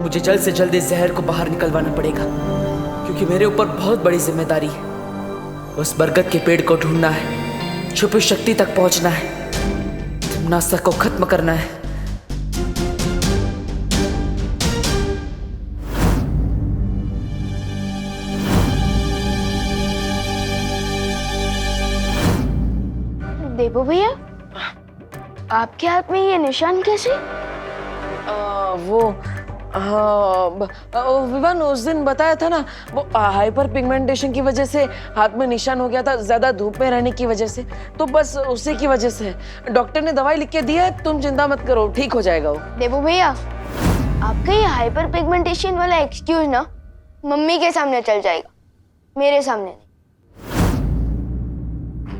मुझे जल्द से जल्द इस जहर को बाहर निकलवाना पड़ेगा, क्योंकि मेरे ऊपर बहुत बड़ी जिम्मेदारी है। उस बरगद के पेड़ को ढूंढना है, छुपी शक्ति तक पहुंचना है, जिम्नास्टा को खत्म करना है। देबू भैया, आपके हाथ में ये निशान कैसे? विवान उस दिन बताया था ना, वो हाइपर पिगमेंटेशन की वजह से हाथ में निशान हो गया था, ज्यादा धूप में रहने की वजह से। तो बस उसी की वजह से डॉक्टर ने दवाई लिख के दी है, तुम चिंता मत करो, ठीक हो जाएगा वो। देबू भैया, आपका ये हाइपर पिगमेंटेशन वाला एक्सक्यूज ना मम्मी के सामने चल जाएगा, मेरे सामने नहीं।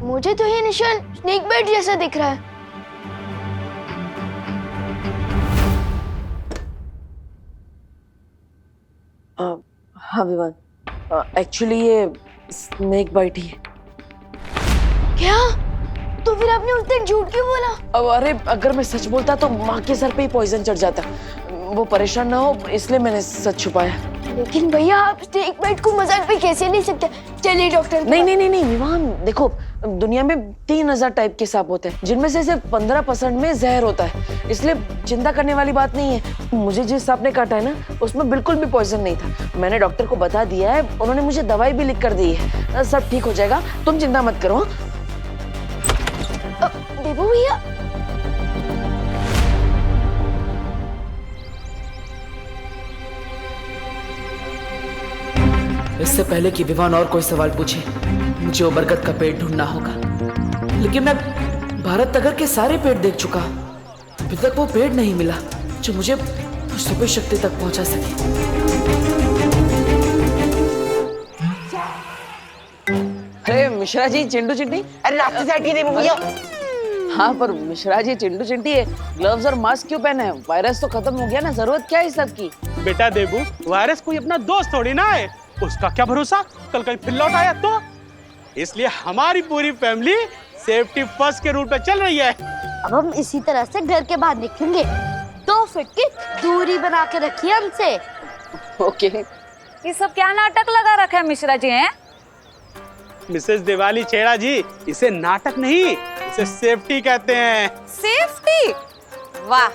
मुझे तो ये निशान स्नेक बाइट जैसा दिख रहा है। हाँ विवान, एक्चुअली ये स्नेक बाइट ही है। क्या? तो फिर आपने उस दिन झूठ क्यों बोला? अब अरे अगर मैं सच बोलता तो माँ के सर पे ही पॉइजन चढ़ जाता, वो परेशान ना हो इसलिए मैंने सच छुपाया। लेकिन भैया, आप स्नेक बाइट को मजाक पे कैसे ले सकते? चलिए डॉक्टर। नहीं विवान, देखो दुनिया में 3000 टाइप के सांप होते हैं, जिनमें से सिर्फ 15% में जहर होता है, इसलिए चिंता करने वाली बात नहीं है। मुझे जिस सांप ने काटा है ना, उसमें बिल्कुल भी पॉइजन नहीं था। मैंने डॉक्टर को बता दिया है, उन्होंने मुझे दवाई भी लिख कर दी है, सब ठीक हो जाएगा, तुम चिंता मत करो। देबू भैया, इससे पहले कि विवान और कोई सवाल पूछे, मुझे वो बरगद का पेड़ ढूंढना होगा। लेकिन मैं भारत नगर के सारे पेड़ देख चुका हूं, अभी तक वो पेड़ नहीं मिला जो मुझे सुपर शक्ति तक पहुंचा सके। अरे मिश्रा जी, चिंटू चिंटी, अरे रास्ते से हटिए देबू भैया। हाँ पर मिश्रा जी, चिंटू चिंटी है, ग्लव्स और मास्क क्यों पहने हैं? वायरस तो खत्म हो गया ना, जरूरत क्या है इस सब की? बेटा देबू, वायरस कोई अपना दोस्त थोड़ी ना है, उसका क्या भरोसा कल कहीं फिर लौट आया तो। इसलिए हमारी पूरी फैमिली सेफ्टी फर्स्ट के रूल पे चल रही है। अब हम इसी तरह से घर के बाहर निकलेंगे। 2 फीट की दूरी बना के रखिए हमसे। ओके। ये सब क्या नाटक लगा रखा है मिश्रा जी हैं? मिसेस दिवाली छेड़ा जी, इसे नाटक नहीं, इसे सेफ्टी कहते हैं। सेफ्टी? वाह,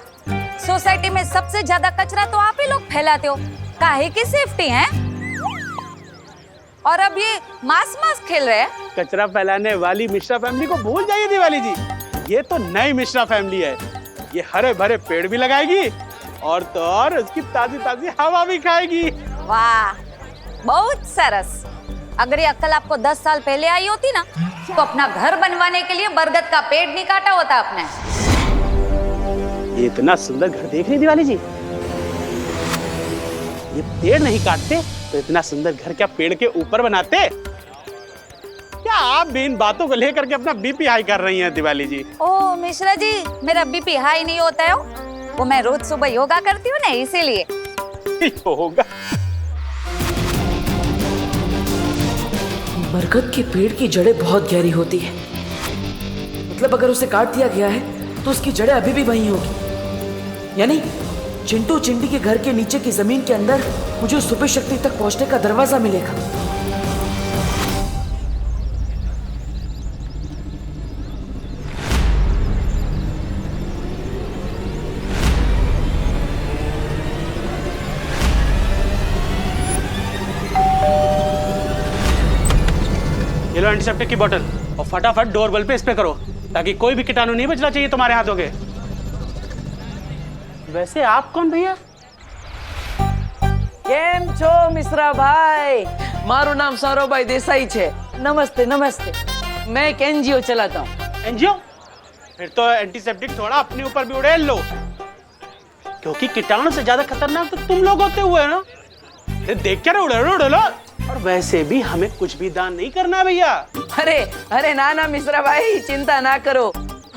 सोसाइटी में सबसे ज्यादा कचरा तो आप ही लोग फैलाते हो, काहे की सेफ्टी है? और अब ये मास खेल रहे हैं। कचरा फैलाने वाली मिश्रा फैमिली को भूल जाइए दिवाली जी, ये तो नई मिश्रा फैमिली है। ये हरे भरे पेड़ भी लगाएगी और तो और उसकी ताजी ताजी हवा भी खाएगी। वाह, बहुत सरस। अगर ये अक्ल आपको 10 साल पहले आई होती ना, तो अपना घर बनवाने के लिए बरगद का पेड़ नहीं काटा होता आपने। ये इतना सुंदर घर देख रही दिवाली जी, ये पेड़ नहीं काटते तो इतना सुंदर घर क्या पेड़ के ऊपर बनाते? क्या आप भी इन बातों को लेकर के अपना बीपी हाई कर रही हैं दिवाली जी? ओ मिश्रा जी, मेरा बीपी हाई नहीं होता है, वो मैं रोज सुबह योगा करती हूँ ना, इसीलिए। होगा। बरगद के पेड़ की जड़ें बहुत गहरी होती है, मतलब अगर उसे काट दिया गया है तो उसकी जड़ें अभी भी वहीं होगी। यानी चिंटू चिंटी के घर के नीचे की जमीन के अंदर मुझे उस सुपर शक्ति तक पहुंचने का दरवाजा मिलेगा। ये लो एंटीसेप्टिक की बोतल और फटाफट डोरबेल पे स्प्रे करो, ताकि कोई भी कीटाणु नहीं बचना चाहिए तुम्हारे हाथों के। वैसे आप कौन भैया? केम छो मिश्रा भाई? मारू नाम सौरभभाई देसाई छे। नमस्ते नमस्ते। मैं एक एनजीओ चलाता हूँ। एनजीओ? फिर तो एंटीसेप्टिक थोड़ा अपने ऊपर भी उड़ेल लो, क्योंकि कीटाणु से ज्यादा खतरनाक तो तुम लोग होते हुए ना। देख क्या उड़े लो। और वैसे भी हमें कुछ भी दान नहीं करना भैया। अरे ना मिश्रा भाई, चिंता ना करो,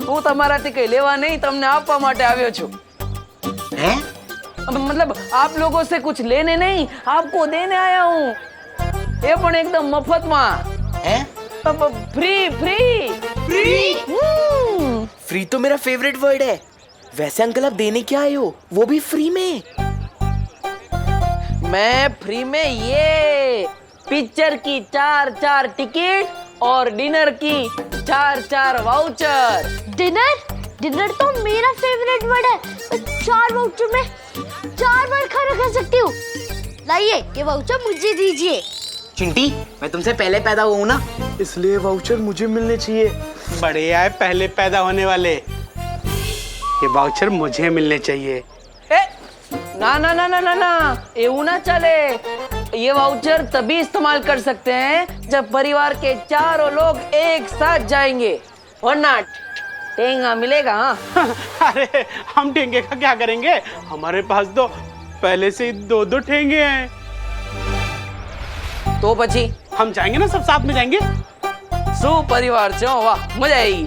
હું તમારાથી કઈ લેવા नहीं, તમને આપવા માટે આવ્યો છું। मतलब आप लोगों से कुछ लेने नहीं, आपको देने आया हूँ। ये पण एकदम मफत में। Free free free. फ्री तो मेरा फेवरेट वर्ड है। वैसे अंकल आप देने क्या आए हो, वो भी फ्री में? मैं फ्री में ये पिक्चर की 4 टिकट और डिनर की 4 वाउचर। डिनर तो मेरा फेवरेट वर्ड है। 4 वाउचर में 4 बार खाना खा सकती हूँ। लाइए ये वाउचर मुझे दीजिए। चिंटी, मैं तुमसे पहले पैदा हुआ हूँ ना, इसलिए वाउचर मुझे मिलने चाहिए। बढ़िया है, पहले पैदा होने वाले। ये वाउचर मुझे मिलने चाहिए। ना ना ना ना ना ना, ये ना चले। ये वाउचर तभी इस्तेमाल कर सकते हैं जब परिवार के चारों लोग एक साथ जाएंगे, वरना टेंगा मिलेगा। हाँ? अरे हम ठेंगे का क्या करेंगे, हमारे पास तो पहले से ही 2 ठेंगे हैं। तो बची हम जाएंगे ना, सब साथ में जाएंगे। परिवार से वाह, मजा आएगी।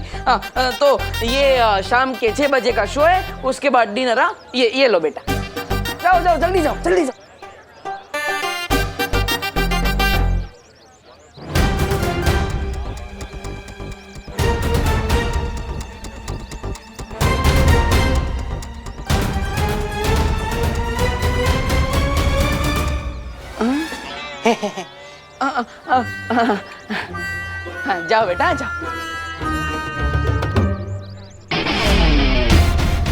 तो ये शाम के 6 बजे का शो है, उसके बाद डिनर। ये लो बेटा, जाओ जाओ जल्दी जाओ जल्दी जाओ। जाओ बेटा जाओ।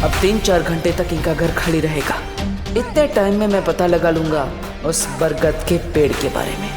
अब 3-4 घंटे तक इनका घर खाली रहेगा। इतने टाइम में मैं पता लगा लूंगा उस बरगद के पेड़ के बारे में।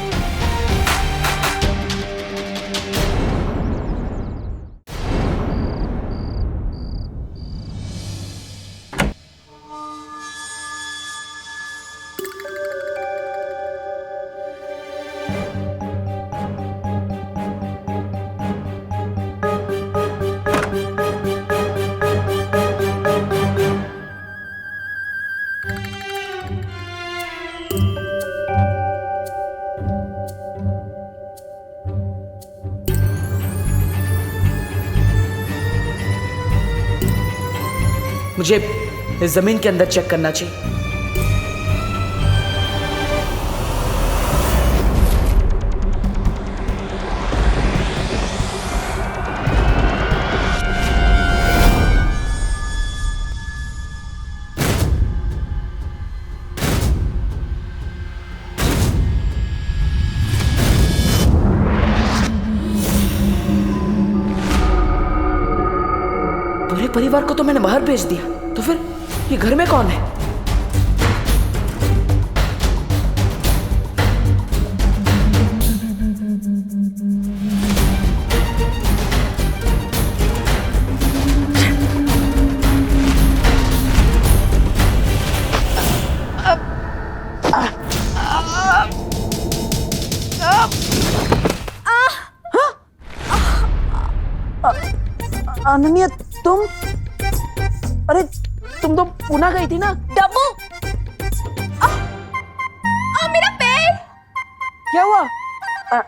मुझे इस जमीन के अंदर चेक करना चाहिए। पूरे परिवार को तो मैंने बाहर भेज दिया, तो फिर ये घर में कौन है? अनन्या, तुम? अरे तुम तो पुणे गई थी ना? डब्बू, मेरा पैर। क्या हुआ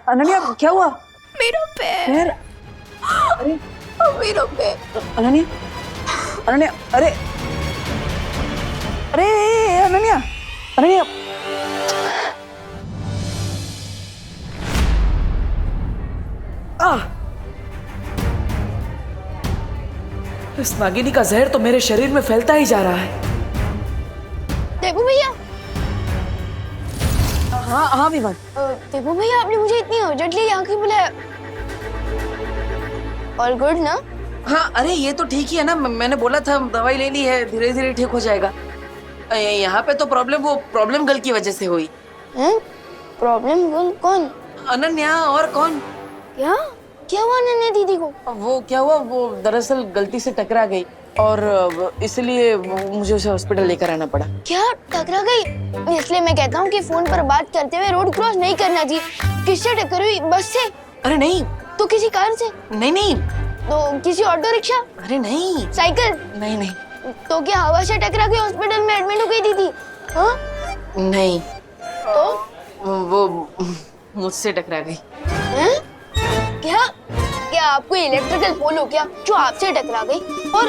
अनन्या, क्या हुआ? मेरा पैर। पैर? अरे मेरा पैर। अनन्या, अनन्या, अरे अरे अनन्या, अनन्या। इस नागिनी का जहर तो मेरे शरीर में फैलता ही जा रहा है। देवू भैया, हाँ हाँ विमान। देवू भैया, आपने मुझे इतनी अर्जेंटली यहाँ क्यों बुलाया? ऑल गुड ना? हाँ, अरे ये तो ठीक ही है ना, मैंने बोला था दवाई ले ली है, धीरे धीरे ठीक हो जाएगा। यहाँ पे तो प्रॉब्लम गर्ल की वजह से हुई। प्रॉब्लम गर्ल कौन? अनन्या, और कौन? क्या हुआ अनन्या दीदी को? वो क्या हुआ, वो दरअसल गलती से टकरा गई और इसलिए मुझे उसे हॉस्पिटल लेकर आना पड़ा। क्या टकरा गई? इसलिए मैं कहता हूँ कि फोन पर बात करते हुए रोड क्रॉस नहीं करना चाहिए। किससे टक्कर हुई? बस से? अरे नहीं। तो किसी कार से? नहीं। तो किसी ऑटो रिक्शा? अरे नहीं। साइकिल? नहीं। तो क्या हवा से टकरा के हॉस्पिटल में एडमिट हो गई दीदी? हाँ? नहीं। तो वो मुझसे टकरा गई। क्या आपको इलेक्ट्रिकल पोल हो क्या जो आपसे टकरा गई और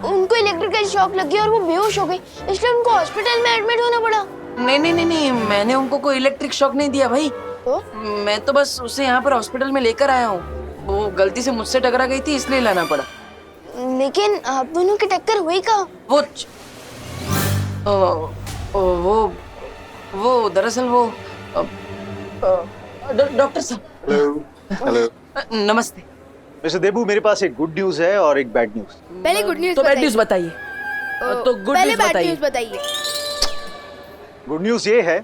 उनको इलेक्ट्रिकल शॉक लगी और वो बेहोश हो गई, इसलिए उनको हॉस्पिटल में एडमिट होना पड़ा? नहीं, मैंने उनको कोई इलेक्ट्रिक शॉक नहीं दिया भाई। तो मैं तो बस उसे यहाँ पर हॉस्पिटल में लेकर आया हूँ। वो गलती से मुझसे टकरा गई थी, इसलिए लाना पड़ा। लेकिन आप दोनों की टक्कर हुई कहाँ? वो दरअसल वो डॉक्टर साहब। हेलो नमस्ते। मिस्टर देबू, मेरे पास एक गुड न्यूज है और एक बैड न्यूज। पहले गुड न्यूज़ तो बैड न्यूज बताइए। तो गुड पहले न्यूज बैड बताइए। न्यूज़ बताइए। गुड न्यूज ये है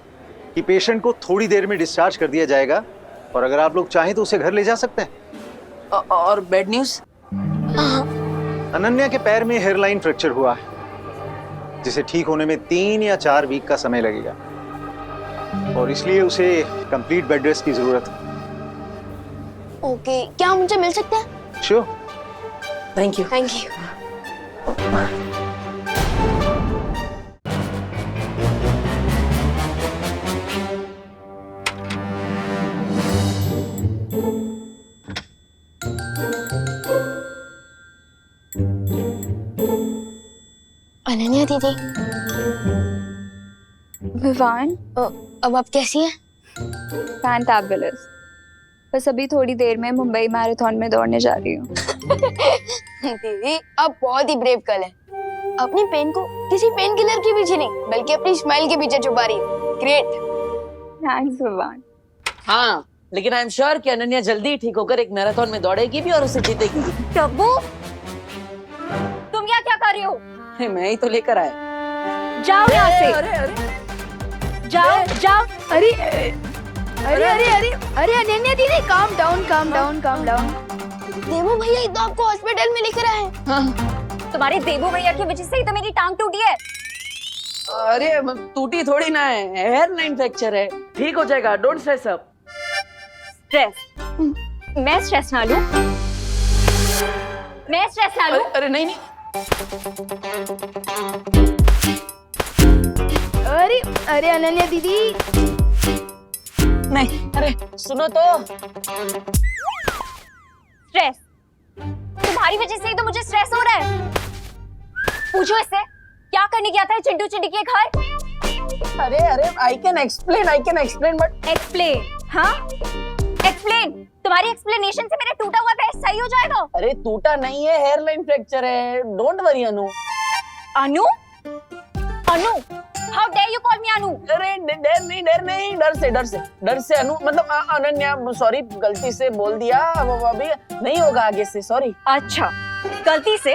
कि पेशेंट को थोड़ी देर में डिस्चार्ज कर दिया जाएगा और अगर आप लोग चाहें तो उसे घर ले जा सकते हैं। और बैड न्यूज? अनन्या के पैर में हेयरलाइन फ्रैक्चर हुआ है, जिसे ठीक होने में 3 या 4 वीक का समय लगेगा और इसलिए उसे कंप्लीट बेड रेस्ट की जरूरत है। ओके, क्या हम मुझे मिल सकते हैं? Sure. Thank you. Thank you. Ananya दीदी, विवान, अब आप कैसी हैं? फैंटाबुलस। बस अभी थोड़ी देर में मुंबई मैराथन में दौड़ने जा रही हूँ। दीदी, आप बहुत ही ब्रेव गर्ल हैं। अपनी पेन को किसी पेन किलर के पीछे नहीं, बल्कि अपनी स्माइल के पीछे छुपा रही है। ग्रेट। थैंक्स विवान। हाँ, लेकिन आई एम श्योर कि अनन्या जल्दी ही ठीक होकर एक मैराथन में दौड़ेगी भी और उसे जीतेगी। टब्बू, तुम यहाँ क्या कर रहे हो? मैं ही तो लेकर आया। जाओ यहाँ से। अरे अरे जाओ जाओ। अरे अरे अरे अरे अरे अनन्या दीदी, calm down calm down calm down. देवू भैया ये तो आपको हॉस्पिटल में लेकर आए हैं। हाँ। तुम्हारे देवू भैया की वजह से ही तो मेरी टांग टूटी है। अरे टूटी थोड़ी ना है, हेयरलाइन फ्रैक्चर है, ठीक हो जाएगा। Don't stress up. स्ट्रेस? मैं स्ट्रेस ना लूं? मैं स्ट्रेस ना लूं? अरे नहीं नहीं। अरे अरे अनन्या दीदी, नहीं, अरे सुनो तो। स्ट्रेस? तुम्हारी वजह से ही तो मुझे स्ट्रेस हो रहा है। पूछो इससे, क्या करने गया था चिंटू चिंटी के घर? अरे अरे I can explain but. Explain? हाँ, एक्सप्लेन। तुम्हारी एक्सप्लेनेशन से मेरा टूटा हुआ पैर सही हो जाएगा। अरे टूटा नहीं है, हेयरलाइन फ्रैक्चर है। Don't worry Anu. Anu? Anu? How dare you call me Anu? अरे डर से अनु, मतलब अनन्या, सॉरी, गलती से बोल दिया। अब अभी नहीं होगा आगे से, सॉरी। अच्छा, गलती से?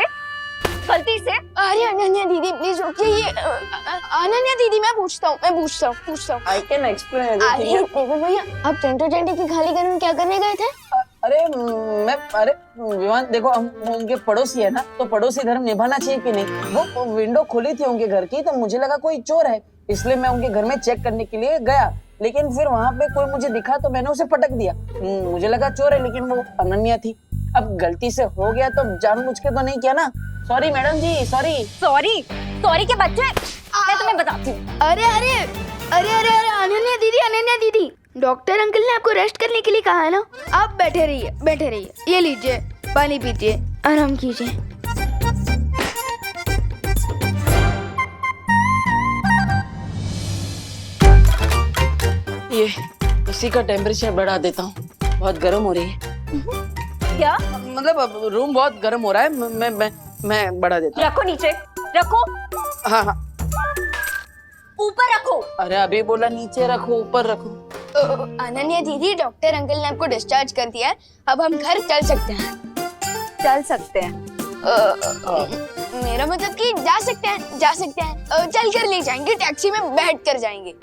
अरे अनन्या दीदी प्लीज रुकिए। ये अनन्या दीदी, मैं पूछता हूँ। I can explain. अरे देवू भैया, आप चिंटू चिंटी की खाली घर में क्या करने गए थे? अरे विवान, देखो हम उनके पड़ोसी है ना, तो पड़ोसी धर्म निभाना चाहिए कि नहीं। वो विंडो खुली थी उनके घर की, तो मुझे लगा कोई चोर है, इसलिए मैं उनके घर में चेक करने के लिए गया। लेकिन फिर वहाँ पे कोई मुझे दिखा तो मैंने उसे पटक दिया। मुझे लगा चोर है, लेकिन वो अनन्या थी। अब गलती से हो गया तो जानबूझ के तो नहीं किया ना। सॉरी मैडम जी, सॉरी। सॉरी के बच्चे, मैं तुम्हें बताती हूँ। अरे अरे अरे अरे अरे अनन्या दीदी, डॉक्टर अंकल ने आपको रेस्ट करने के लिए कहा है ना। आप बैठे रहिए। ये लीजिए, पानी पीजिए, आराम कीजिए। ये इसी का टेम्परेचर बढ़ा देता हूँ, बहुत गर्म हो रही है। क्या? मतलब अब रूम बहुत गर्म हो रहा है। मैं बढ़ा देता हूँ। रखो नीचे, रखो। हाँ हाँ। ऊपर रखो। अरे अभी बोला नीचे रखो, ऊपर रखो। अनन्या दीदी, डॉक्टर अंकल ने आपको डिस्चार्ज कर दिया है। अब हम घर चल सकते हैं। मेरा मतलब कि जा सकते हैं। चल कर ले जाएंगे, टैक्सी में बैठ कर जाएंगे।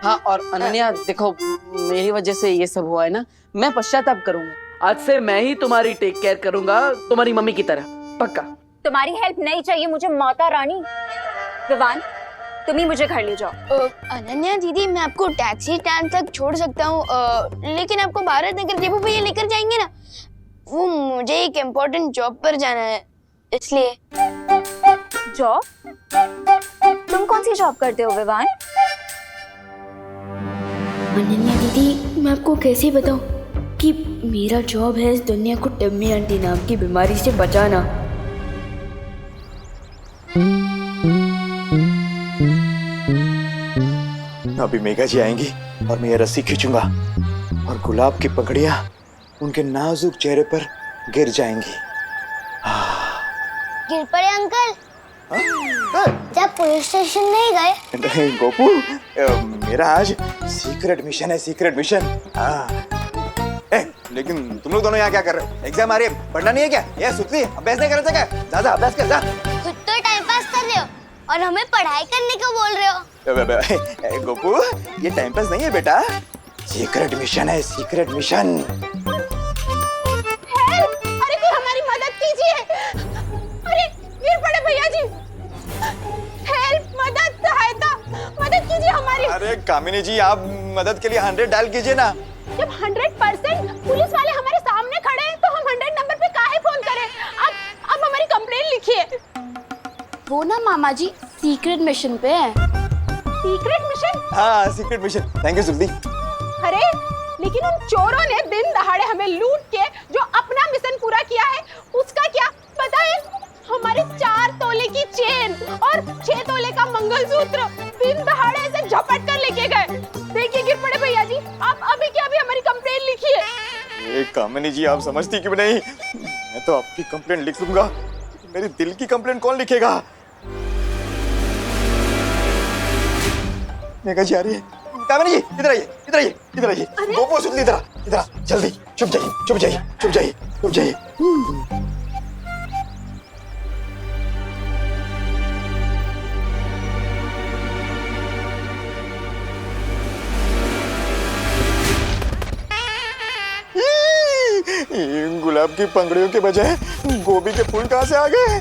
हाँ, और अनन्या देखो, मेरी वजह से ये सब हुआ है ना, मैं पश्चाताप करूंगा। आज से मैं ही तुम्हारी टेक केयर करूंगा, तुम्हारी मम्मी की तरह, पक्का। तुम्हारी हेल्प नहीं चाहिए मुझे, माता रानी। विवान, तुम ही मुझे घर ले जाओ। अनन्या दीदी, मैं आपको टैक्सी स्टैंड तक छोड़ सकता हूँ, लेकिन आपको भारत नगर देवू भैया लेकर जाएंगे ना। वो मुझे एक इम्पोर्टेंट जॉब पर जाना है, इसलिए। जॉब? तुम कौन सी जॉब करते हो विवान? अनन्या दीदी, मैं आपको कैसे बताऊं कि मेरा जॉब है इस दुनिया को टम्मी आंटी नाम की बीमारी से बचाना। अभी मेघा जी आएंगी और मैं ये रस्सी खींचूंगा और गुलाब की पकड़ियां उनके नाजुक चेहरे पर गिर जाएंगी। गिर पड़े अंकल। हाँ? जब पुलिस स्टेशन नहीं गए। नहीं गोपू, मेरा आज सीक्रेट मिशन है, सीक्रेट मिशन। हाँ। लेकिन तुम लोग दोनों यहाँ क्या कर रहे हो? एग्जाम आ रही है, पढ़ना नहीं है क्या? ये सुतली अभ्यास नहीं कर रहे थे क्या? जा अभ्यास कर जा। खुद तो टाइम पास कर रहे हो और हमें पढ़ाई करने को बोल रहे हो। गोपू, ये टाइम पास नहीं है बेटा, सीक्रेट मिशन है, सीक्रेट मिशन। अरे कोई हमारी मदद कीजिए। अरे गिर पड़े भैया जी। हेल्प, मदद, सहायता, मदद कीजिए हमारी। अरे कामिनी जी, आप मदद के लिए 100 डायल कीजिए ना। जब 100% पुलिस वाले हमारे सामने खड़े हैं तो हम 100 नंबर पे काहे फोन करें? अब हमारी कंप्लेंट लिखिए। वो ना मामा जी सीक्रेट मिशन पे है। Secret mission? हाँ, सीक्रेट मिशन। थैंक यू सुल्दी। अरे लेकिन उन चोरों ने दिन दहाड़े हमें लूट के जो अपना मिशन पूरा किया है उसका क्या पता है? हमारे 4 तोले की चेन और 6 तोले का मंगलसूत्र दिन दहाड़े से झपट कर लेके गए। देखिए गिर पड़े भैया जी, आप अभी के अभी हमारी कंप्लेंट लिखिए। ये कामिनी जी, आप समझती क्यों नहीं? मैं तो आपकी कंप्लेंट लिख लूंगा, मेरी दिल की कंप्लेंट कौन लिखेगा? मेघा जी आ रही है। कामिनी जी इधर आइए, इधर आइए, इधर आइए। गोपू सुन ली, इधर इधर आ, जल्दी। चुप जाइए, चुप जाइए, चुप जाइए, चुप जाइए। गुलाब की पंखुड़ियों के बजाय गोभी के फूल कहाँ से आ गए?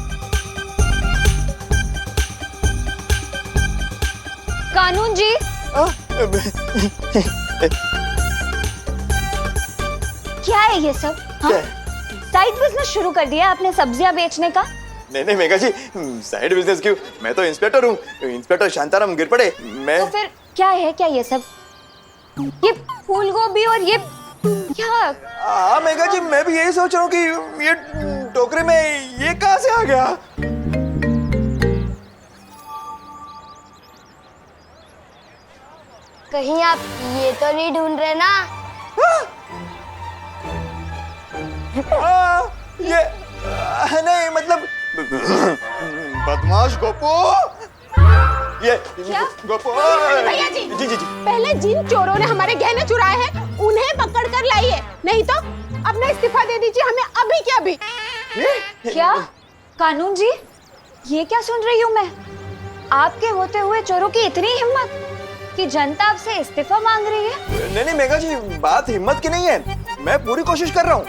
कानून जी, क्या है ये सब? साइड बिजनेस शुरू कर दिया आपने सब्जियां बेचने का? नहीं मेघा जी, साइड बिजनेस क्यों? मैं तो इंस्पेक्टर हूँ, इंस्पेक्टर शांताराम गिर पड़े। मैं तो फिर क्या है, क्या ये सब? ये फूल गोभी और ये क्या? हाँ मेघा जी, मैं भी यही सोच रहा हूँ कि ये टोकरी में ये कहाँ से आ गया? कहीं आप ये तो नहीं ढूंढ रहे ना? ये नहीं, मतलब बदमाश गोपू। ये क्या? गोपू। भैया जी, जी जी जी। पहले जिन चोरों ने हमारे गहने चुराए हैं उन्हें पकड़ कर लाइए, नहीं तो अपना इस्तीफा दे दीजिए हमें अभी के अभी। क्या? कानून जी, ये क्या सुन रही हूँ मैं? आपके होते हुए चोरों की इतनी हिम्मत कि जनता आपसे इस्तीफा मांग रही है? नहीं मेघा जी, बात हिम्मत की नहीं है, मैं पूरी कोशिश कर रहा हूँ।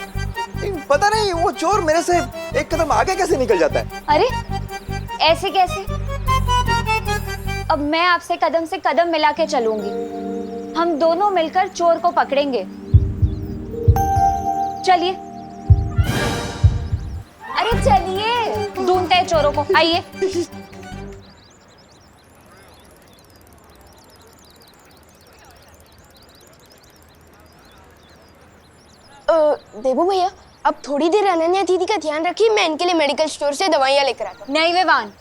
पता नहीं वो चोर मेरे से एक कदम आगे कैसे निकल जाता है। अरे ऐसे कैसे? अब मैं आपसे कदम से कदम मिला के चलूंगी, हम दोनों मिलकर चोर को पकड़ेंगे। चलिए, अरे चलिए, ढूंढते हैं चोरों को, आइए। देबू भैया, अब थोड़ी देर अनन्या दीदी का ध्यान रखिए, मैं इनके लिए मेडिकल स्टोर से दवाइयाँ लेकर आता हूँ। नहीं विवान,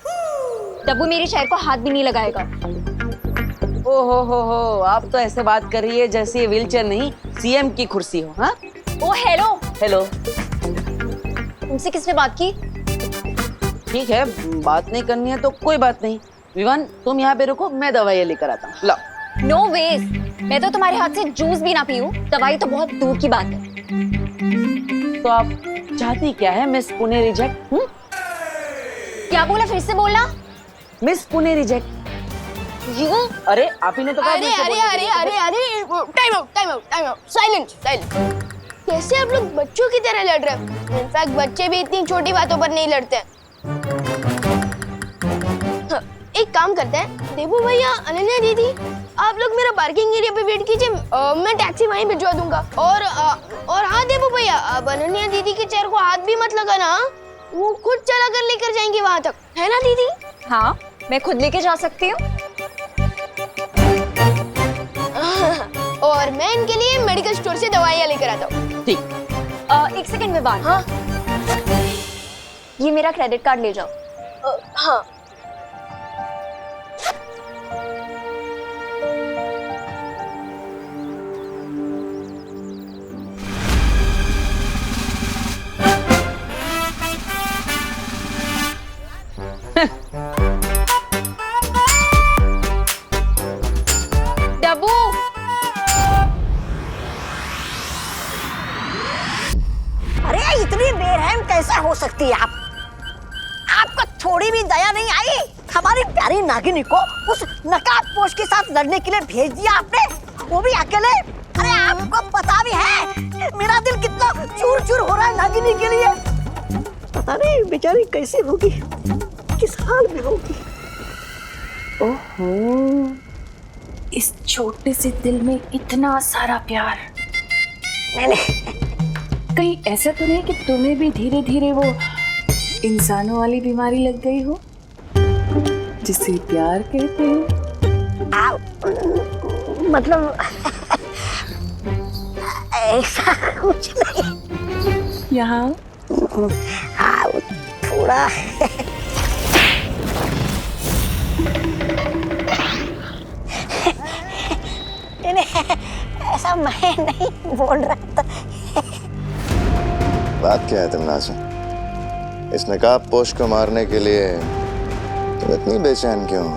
डब्बू मेरी शहर को हाथ भी नहीं लगाएगा। ओ हो, आप तो ऐसे बात कर रही है जैसे ये व्हीलचेयर नहीं सीएम की कुर्सी हो। हाँ, ओ हेलो हेलो। तुमसे किसने बात की? ठीक है, बात नहीं करनी है तो कोई बात नहीं। विवान, तुम यहाँ पे रुको, मैं दवाइयाँ लेकर आता हूँ। लाओ। नो वेज, मैं तो तुम्हारे हाथ से जूस भी ना पीऊं, दवाई तो बहुत दूर की बात है। तो आप चाहती क्या है मिस पुणे रिजेक्ट? क्या बोला, फिर से बोलना। Miss Pune reject. यू? अरे आप ही ने तो कहा। अरे अरे अरे अरे अरे, time out, time out, time out, silence, silence. कैसे आप लोग बच्चों की तरह लड़ रहे हो? इनफैक्ट बच्चे भी इतनी छोटी बातों पर नहीं लड़ते हैं। एक काम करते हैं, देबू भैया, अनन्या दीदी, आप लोग मेरा पार्किंग एरिया पे वेट कीजिए, मैं टैक्सी वहीं भिजवा दूंगा। और हाँ देबू भैया, अब अनन्या दीदी के चेयर को हाथ भी मत लगाना, वो खुद चला कर लेकर जाएंगे वहां तक, है ना दीदी? हाँ, मैं खुद लेके जा सकती हूँ। और मैं इनके लिए मेडिकल स्टोर से दवाइयाँ लेकर आता हूँ। ठीक। एक सेकंड में बात। हाँ ये मेरा क्रेडिट कार्ड ले जाओ। हाँ। डब्बू अरे इतनी बेरहम कैसे हो सकती है आप? आपको थोड़ी भी दया नहीं आई? हमारी प्यारी नागिनी को उस नकाबपोश के साथ लड़ने के लिए भेज दिया आपने, वो भी अकेले। अरे आपको पता भी है मेरा दिल कितना चूर चूर हो रहा है नागिनी के लिए। पता नहीं बेचारी कैसी होगी, किस हाल में होगी। ओहो, इस छोटे से दिल में इतना सारा प्यार। नहीं कहीं ऐसा तो नहीं कि तुम्हें भी धीरे धीरे वो इंसानों वाली बीमारी लग गई हो जिसे प्यार कहते हैं? मतलब ऐसा कुछ नहीं। यहाँ हाँ थोड़ा ऐसा मैं नहीं बोल रहा था। बात क्या है तमन्नाज़? इस नकाब पोश को मारने के लिए तुम इतनी बेचैन क्यों हो?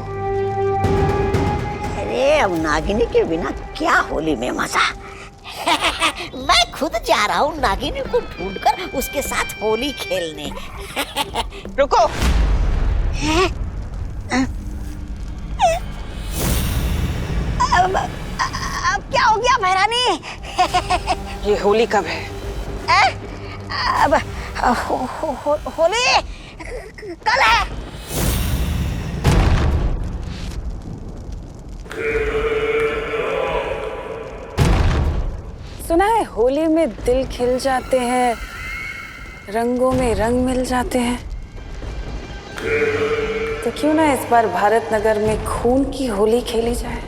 अरे अब नागिनी के बिना क्या होली में मजा। मैं खुद जा रहा हूँ नागिनी को ढूंढकर उसके साथ होली खेलने। रुको। अब क्या हो गया महारानी? ये होली कब है? अब होली कल है। सुना है होली में दिल खिल जाते हैं, रंगों में रंग मिल जाते हैं। तो क्यों ना इस बार भारत नगर में खून की होली खेली जाए?